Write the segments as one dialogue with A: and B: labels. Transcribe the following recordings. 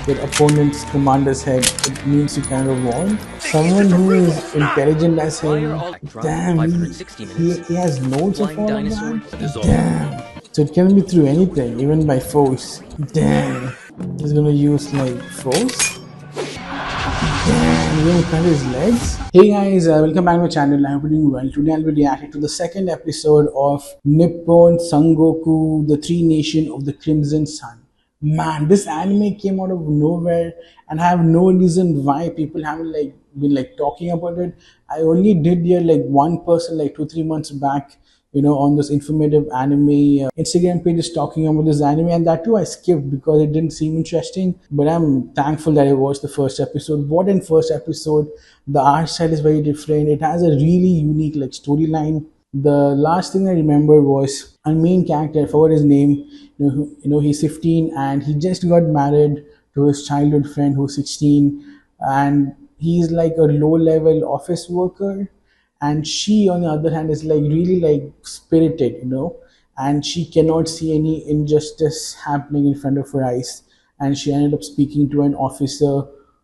A: your opponent's commander's head, it means you kind of won. Someone who is intelligent as him, damn, he has notes of all of that? Damn. So it can be through anything, even by force. Damn. He's gonna use like force? Damn, you gonna cut his legs? Hey guys, welcome back to my channel. I hope you're doing well. Today I'll be reacting to the second episode of Nippon Sangoku, the Three Nation of the Crimson Sun. Man, this anime came out of nowhere and I have no reason why people haven't been talking about it. I only did hear one person 2-3 months back, on this informative anime Instagram page is talking about this anime, and that too I skipped because it didn't seem interesting. But I'm thankful that I watched the first episode. What in first episode, the art style is very different. It has a really unique storyline. The last thing I remember was our main character, I forgot his name. He's 15 and he just got married to his childhood friend who's 16, and he's like a low-level office worker, and she on the other hand is really spirited, and she cannot see any injustice happening in front of her eyes, and she ended up speaking to an officer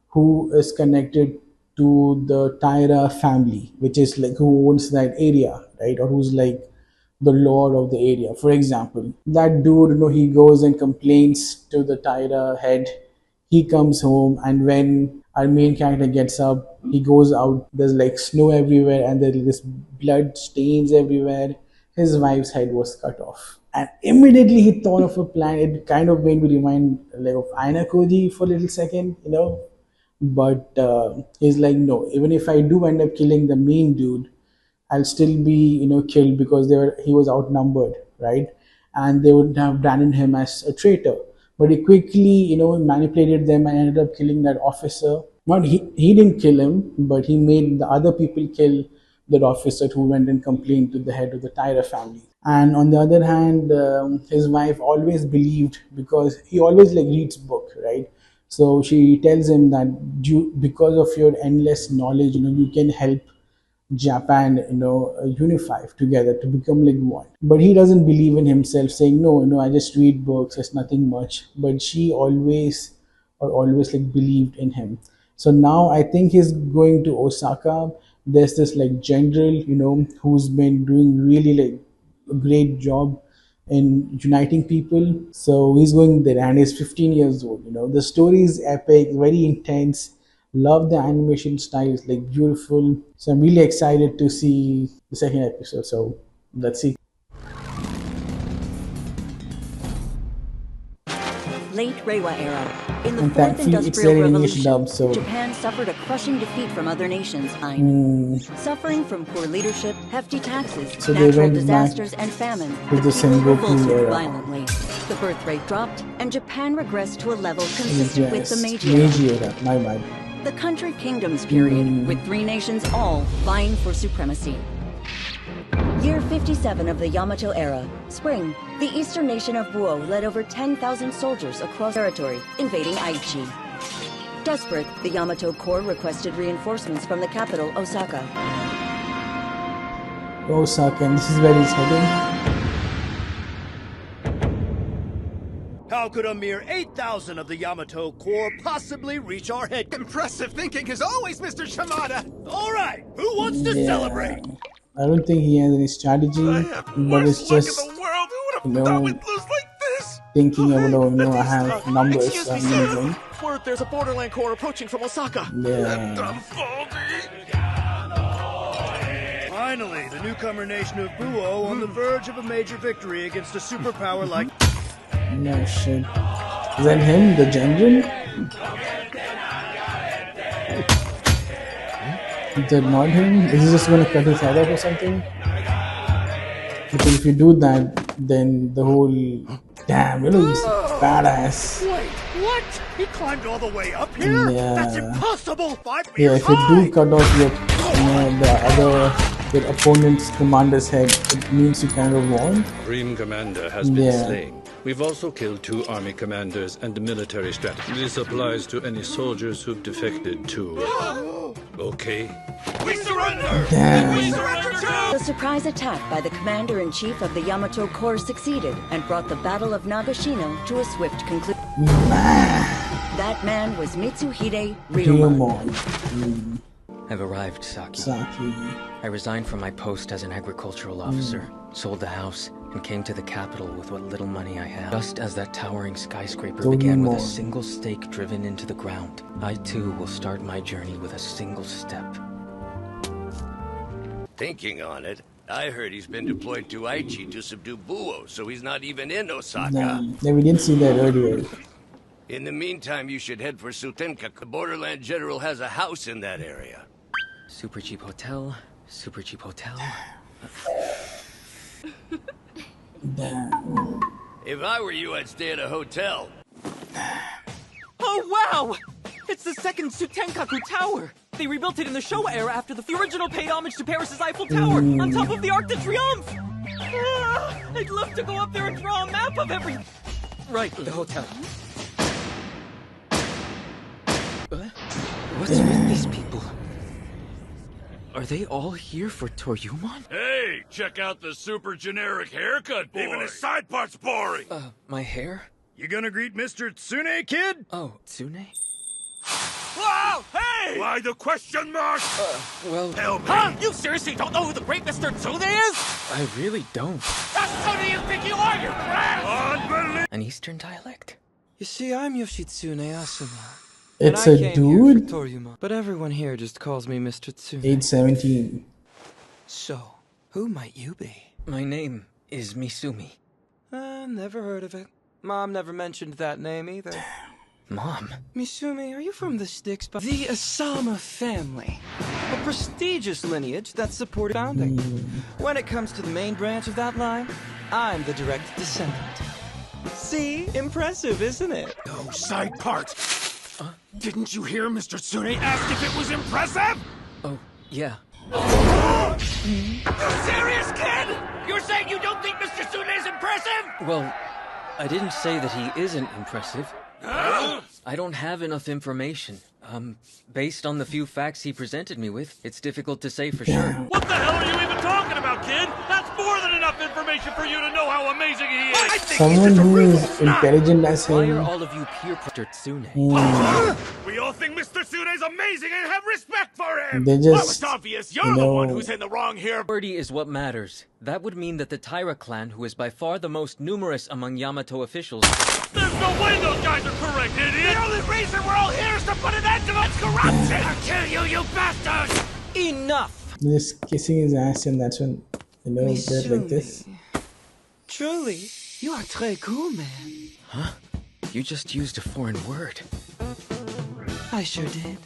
A: who is connected to the Taira family, which is who owns that area, right? Or who's the lord of the area. For example, that dude, he goes and complains to the Taira head. He comes home, and when our main character gets up, he goes out, there's snow everywhere and there's this blood stains everywhere. His wife's head was cut off, and immediately he thought of a plan. It kind of made me remind of Aina Koji for a little second, but he's like, no, even if I do end up killing the main dude, I'll still be killed because he was outnumbered, right? And they would have branded him as a traitor. But he quickly, manipulated them and ended up killing that officer. Not he didn't kill him, but he made the other people kill that officer who went and complained to the head of the Taira family. And on the other hand, his wife always believed, because he always reads book, right? So she tells him that because of your endless knowledge, you can help Japan, unify together to become one. But he doesn't believe in himself, saying, no, I just read books, it's nothing much. But she always believed in him. So now I think he's going to Osaka. There's this general, who's been doing really a great job in uniting people. So he's going there, and he's 15 years old. The story is epic, very intense. Love the animation style, it's beautiful. So I'm really excited to see the second episode. So let's see.
B: Late Reiwa era. In the
A: And
B: Fourth
A: thankfully it's
B: Industrial
A: there in English
B: Revolution,
A: dub, so
B: Japan suffered a crushing defeat from other nations, suffering from poor leadership, hefty taxes,
A: So they
B: natural
A: went
B: disasters, and famine.
A: to the
B: people
A: Sengoku
B: revolted
A: era.
B: violently. The birth rate dropped, and Japan regressed to a level consistent with the Meiji era.
A: My bad.
B: The Country Kingdoms period, with three nations all vying for supremacy. Year 57 of the Yamato era. Spring, the eastern nation of Buo led over 10,000 soldiers across territory, invading Aichi. Desperate, the Yamato Corps requested reinforcements from the capital, Osaka.
A: Osaka, and this is where he's heading.
C: How could a mere 8,000 of the Yamato Corps possibly reach our head?
D: Impressive thinking as always, Mr. Shimada!
C: All right, who wants to celebrate?
A: I don't think he has any strategy, but it's just, thinking about, I have numbers, so I'm moving.
D: Word, there's a borderland corps approaching from Osaka.
A: Yeah.
C: Finally, the newcomer nation of Buo on the verge of a major victory against a superpower like...
A: No shit. Is that him, the general? Is that not him? Is he just gonna cut his head off or something? Because if you do that, then the whole... Damn, it looks badass.
C: Wait, what? He climbed all the way up here?
A: Yeah.
C: That's impossible! 5 meters
A: Yeah, if you
C: high!
A: do cut off your opponent's commander's head, it means you kind of won.
E: Supreme Commander has been slain. We've also killed 2 army commanders and the military strategy. This applies to any soldiers who've defected too. Okay?
C: We surrender!
A: Damn.
C: We surrender too!
B: The surprise attack by the commander-in-chief of the Yamato Corps succeeded and brought the Battle of Nagashino to a swift conclusion.
A: Man.
B: That man was Mitsuhide Ryumon.
A: TORYUMON.
F: I've arrived, Saki.
A: Saki.
F: I resigned from my post as an agricultural officer, sold the house, and came to the capital with what little money I had. Just as that towering skyscraper began with a single stake driven into the ground, I too will start my journey with a single step.
G: Thinking on it, I heard he's been deployed to Aichi to subdue Buo, so he's not even in Osaka.
A: Yeah, we didn't see that earlier.
G: In the meantime, you should head for Sutenkaku. The borderland general has a house in that area.
F: Super cheap hotel, super cheap hotel.
A: Damn.
G: If I were you, I'd stay at a hotel.
D: Oh, wow! It's the second Sutenkaku Tower! They rebuilt it in the Showa era after the original paid homage to Paris's Eiffel Tower, on top of the Arc de Triomphe! I'd love to go up there and draw a map of every...
F: Right, the hotel. What's with these people? Are they all here for Toryumon?
H: Hey, check out the super generic haircut, boy. Even his side part's boring.
F: My hair?
C: You gonna greet Mr. Tsune, kid?
F: Oh, Tsune?
H: Wow! Hey! Why the question mark?
F: Well...
H: Tell me.
D: Huh? You seriously don't know who the great Mr. Tsune is?
F: I really don't.
D: Who do you think you are, you brat?
H: Unbelievable!
F: An Eastern dialect?
I: You see, I'm Yoshitsune Asuma.
A: It's
I: and
A: a
I: I came here
A: dude.
I: for Toryumon, but everyone here just calls me Mr. Tsune.
A: 817.
I: So, who might you be?
F: My name is Misumi.
I: Never heard of it. Mom never mentioned that name either.
F: Mom?
I: Misumi, are you from the Styx? The Asama family. A prestigious lineage that supported founding. When it comes to the main branch of that line, I'm the direct descendant. See? Impressive, isn't it?
H: No side part. Didn't you hear Mr. Tsune ask if it was impressive?
F: Oh, yeah.
G: You serious, kid? You're saying you don't think Mr. Tsune is impressive?
F: Well, I didn't say that he isn't impressive.
H: Huh?
F: I don't have enough information. Based on the few facts he presented me with, it's difficult to say for sure.
H: What the hell are you even talking about, kid? That's more than enough information for you to know how amazing he is.
A: Someone who is intelligent as
F: Why are
A: him.
F: all of you peer Mr. Tsune?
H: We all think Mr. Tsune is amazing and have respect for him.
A: They
H: Well,
A: just,
H: it's obvious you're
A: you
H: the
A: know,
H: one who's in the wrong here.
F: Authority is what matters. That would mean that the Taira clan, who is by far the most numerous among Yamato officials...
H: There's no way those guys are correct, idiot! The only reason we're all here is to put an end to this corruption! I'll kill you, you bastards!
I: Enough!
A: just kissing his ass, and that's when, you know, they're like this.
I: Truly, you are très cool, man.
F: Huh? You just used a foreign word.
I: I sure did.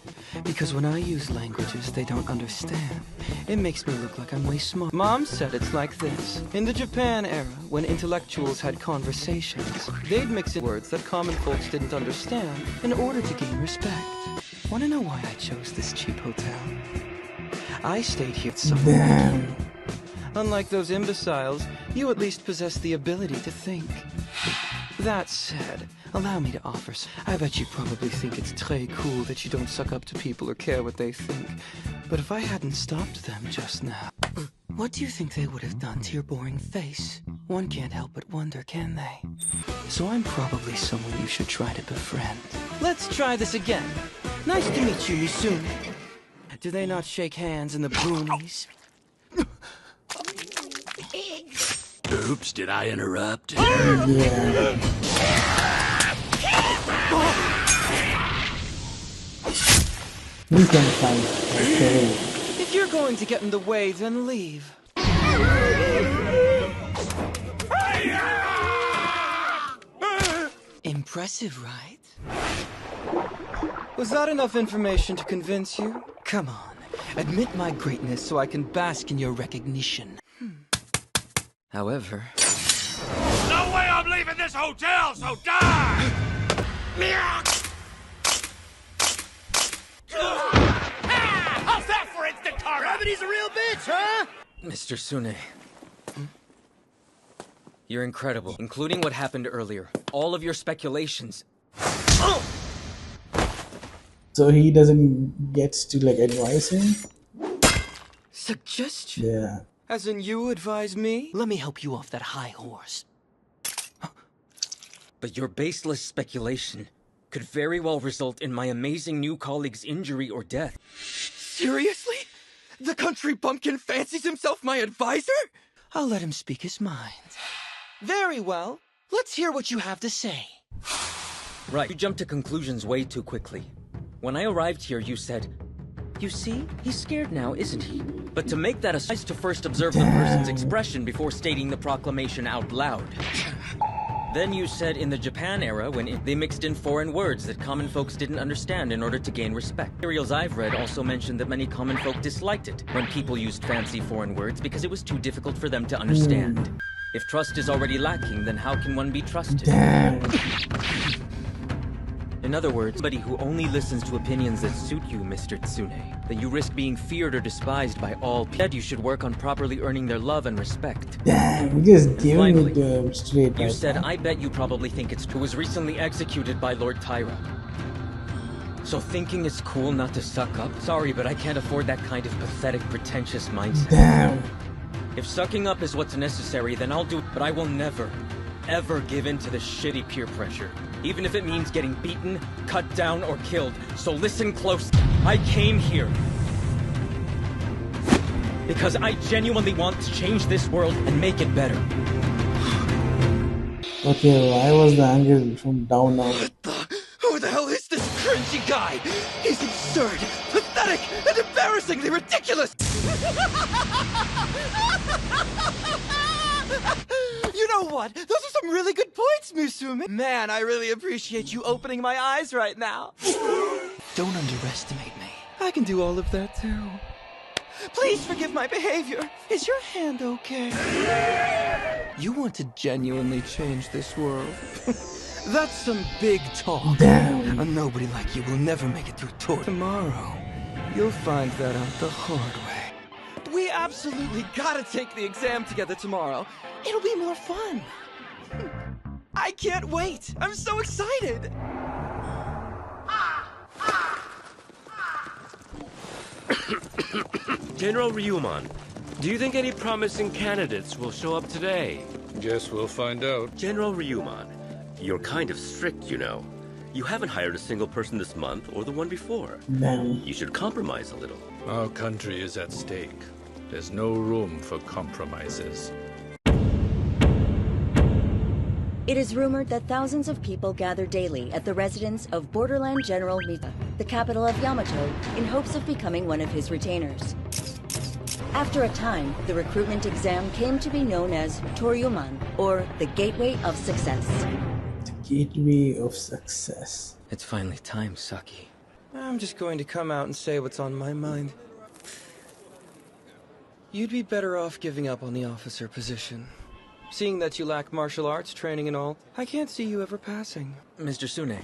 I: Because when I use languages they don't understand, it makes me look like I'm way smart. Mom said it's like this. In the Japan era, when intellectuals had conversations, they'd mix in words that common folks didn't understand in order to gain respect. Wanna know why I chose this cheap hotel? I stayed here so
A: Damn.
I: Unlike those imbeciles, you at least possess the ability to think. That said, allow me to offer some. I bet you probably think it's très cool that you don't suck up to people or care what they think. But if I hadn't stopped them just now, what do you think they would have done to your boring face? One can't help but wonder, can they? So I'm probably someone you should try to befriend. Let's try this again. Nice to meet you, Misumi. Do they not shake hands in the boonies?
G: Oops, did I interrupt?
A: Yeah. We can fight. Okay.
I: If you're going to get in the way, then leave. Impressive, right? Was that enough information to convince you? Come on, admit my greatness so I can bask in your recognition.
F: However...
H: No way I'm leaving this hotel, so die! How's that for instant karma?
C: Gravity's a real bitch, huh?
F: Mr. Sune. You're incredible, including what happened earlier. All of your speculations.
A: So he doesn't get to like advise him.
I: Suggestion?
A: Yeah.
I: As in you advise me? Let me help you off that high horse.
F: But your baseless speculation could very well result in my amazing new colleague's injury or death.
I: Seriously? The country bumpkin fancies himself my advisor? I'll let him speak his mind. Very well. Let's hear what you have to say.
F: Right, you jumped to conclusions way too quickly. When I arrived here, you said, "You see, he's scared now, isn't he?" But to make that a size to first observe the person's expression before stating the proclamation out loud. Then you said in the Japan era, when they mixed in foreign words that common folks didn't understand in order to gain respect. Materials I've read also mentioned that many common folk disliked it when people used fancy foreign words because it was too difficult for them to understand. If trust is already lacking, then how can one be trusted? In other words, somebody who only listens to opinions that suit you, Mr. Tsune, then you risk being feared or despised by all people. You should work on properly earning their love and respect.
A: Damn, we just giving it to him straight.
F: You said, I bet you probably think it's true. Was recently executed by Lord Tyra. So thinking it's cool not to suck up? Sorry, but I can't afford that kind of pathetic, pretentious mindset.
A: Damn.
F: If sucking up is what's necessary, then I'll do it. But I will never, ever give in to the shitty peer pressure. Even if it means getting beaten, cut down, or killed. So listen close. I came here because I genuinely want to change this world and make it better.
A: Okay, why was the anger from down now?
I: Who the hell is this cringy guy? He's absurd, pathetic, and embarrassingly ridiculous! You know what? Those are some really good points, Musume. Man, I really appreciate you opening my eyes right now. Don't underestimate me. I can do all of that too. Please forgive my behavior. Is your hand okay? You want to genuinely change this world? That's some big talk.
A: Damn.
I: Nobody like you will never make it through tomorrow. You'll find that out the hard way. We absolutely gotta take the exam together tomorrow. It'll be more fun. I can't wait. I'm so excited.
J: General Ryumon, do you think any promising candidates will show up today?
E: Guess we'll find out.
J: General Ryumon, you're kind of strict, you know. You haven't hired a single person this month or the one before.
A: Damn.
J: You should compromise a little.
E: Our country is at stake. There's no room for compromises.
B: It is rumored that thousands of people gather daily at the residence of Borderland General Mita, the capital of Yamato, in hopes of becoming one of his retainers. After a time, the recruitment exam came to be known as TORYUMON, or the Gateway of Success.
A: The Gateway of Success.
F: It's finally time, Saki.
I: I'm just going to come out and say what's on my mind. You'd be better off giving up on the officer position. Seeing that you lack martial arts training and all, I can't see you ever passing.
F: Mr. Sune.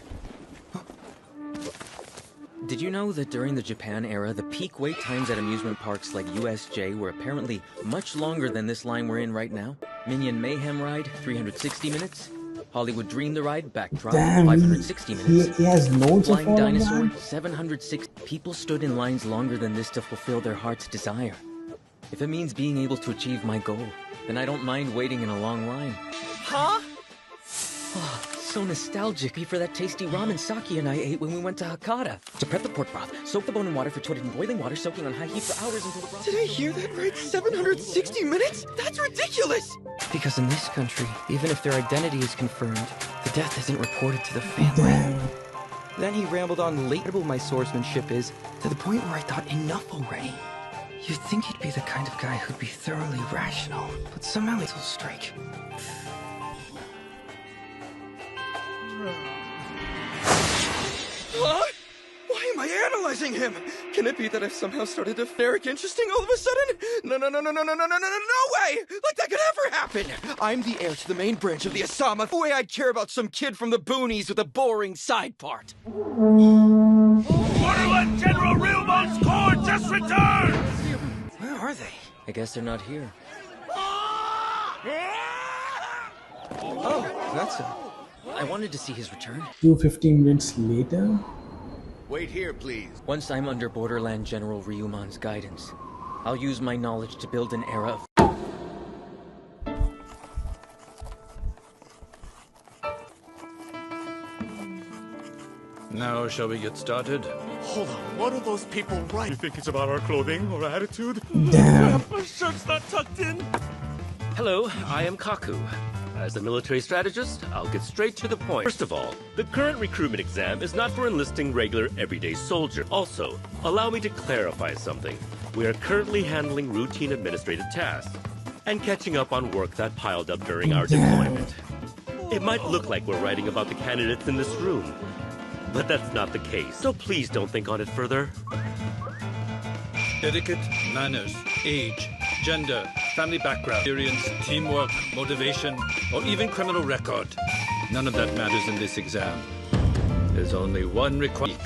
F: Did you know that during the Japan era, the peak wait times at amusement parks like USJ were apparently much longer than this line we're in right now? Minion Mayhem Ride, 360 minutes. Hollywood Dream the Ride, Backdrop, 560 minutes.
A: He has notes of
F: Flying
A: all
F: Dinosaur,
A: of that?
F: 706. People stood in lines longer than this to fulfill their heart's desire. If it means being able to achieve my goal, then I don't mind waiting in a long line.
I: Huh?
F: Oh, so nostalgic for that tasty ramen Saki and I ate when we went to Hakata. To prep the pork broth, soak the bone in water for 20 in boiling water, soaking on high heat for hours until the broth...
I: Did I hear that right? 760 minutes? That's ridiculous! Because in this country, even if their identity is confirmed, the death isn't reported to the family.
A: Damn.
I: Then he rambled on later my swordsmanship is, to the point where I thought enough already. You'd think he'd be the kind of guy who'd be thoroughly rational, but somehow he's a streak. What? Why am I analyzing him? Can it be that I've somehow started to Eric interesting all of a sudden? No way! Like that could ever happen! I'm the heir to the main branch of the Asama. No way I'd care about some kid from the boonies with a boring side part.
H: Borderland General Ryumon's corps just returned!
I: Where are they?
F: I guess they're not here.
I: Oh, that's it.
F: I wanted to see his return.
A: 15 minutes later?
G: Wait here, please.
F: Once I'm under Borderland General Ryumon's guidance, I'll use my knowledge to build an era of...
E: Now, shall we get started?
H: Hold on, what are those people writing? You think it's about our clothing or attitude?
A: Damn.
H: My shirt's not tucked in.
J: Hello, I am Kaku. As a military strategist, I'll get straight to the point. First of all, the current recruitment exam is not for enlisting regular everyday soldiers. Also, allow me to clarify something. We are currently handling routine administrative tasks and catching up on work that piled up during our deployment. It might look like we're writing about the candidates in this room, but that's not the case, so please don't think on it further.
E: Etiquette, manners, age, gender, family background, experience, teamwork, motivation, or even criminal record. None of that matters in this exam. There's only one requirement.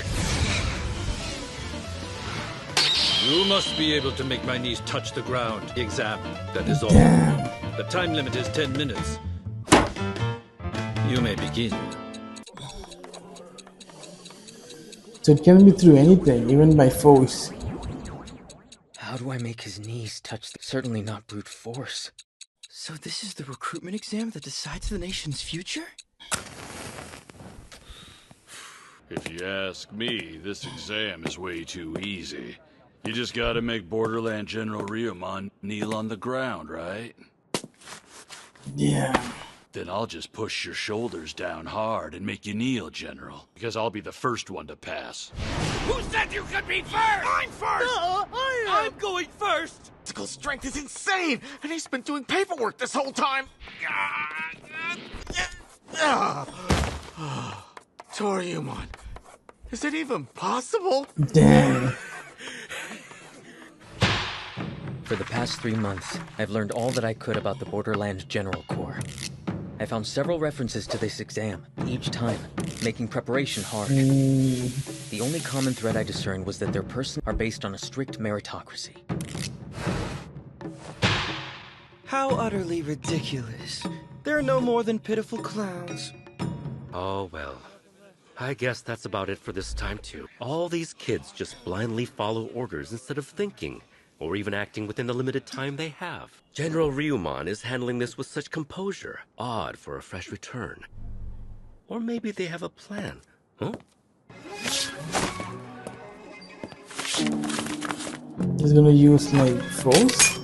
E: You must be able to make my knees touch the ground. The exam, that is all.
A: Damn.
E: The time limit is 10 minutes. You may begin.
A: So it can be through anything, even by force.
F: How do I make his knees touch certainly not brute force.
I: So this is the recruitment exam that decides the nation's future?
K: If you ask me, this exam is way too easy. You just gotta make Borderland General Ryumon kneel on the ground, right?
A: Yeah.
K: Then I'll just push your shoulders down hard and make you kneel, General. Because I'll be the first one to pass.
H: Who said you could be first? I'm first! I'm going first! Physical strength is insane, and he's been doing paperwork this whole time. Toryumon, is it even possible?
A: Damn.
F: For the past 3 months, I've learned all that I could about the Borderland General Corps. I found several references to this exam, each time making preparation hard. The only common thread I discerned was that their persons are based on a strict meritocracy.
I: How utterly ridiculous. They're no more than pitiful clowns.
J: Oh, well. I guess that's about it for this time, too. All these kids just blindly follow orders instead of thinking, or even acting within the limited time they have. General Ryumon is handling this with such composure. Odd for a fresh return. Or maybe they have a plan. Huh?
A: He's gonna use like force.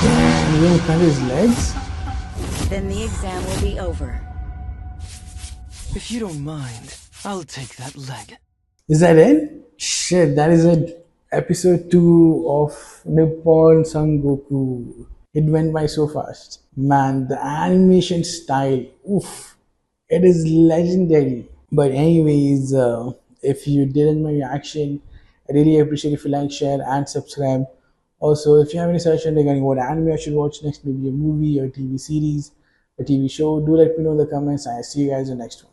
A: Damn, he's gonna cut his legs.
B: Then the exam will be over.
I: If you don't mind, I'll take that leg.
A: Is that it? Shit, that is it. Episode 2 of Nippon Sangoku. It went by so fast. Man, the animation style, oof, it is legendary. But anyways, if you did enjoy my reaction, I really appreciate if you like, share and subscribe. Also, if you have any suggestion regarding what anime I should watch next, maybe a movie or TV series, a TV show, do let me know in the comments and I'll see you guys in the next one.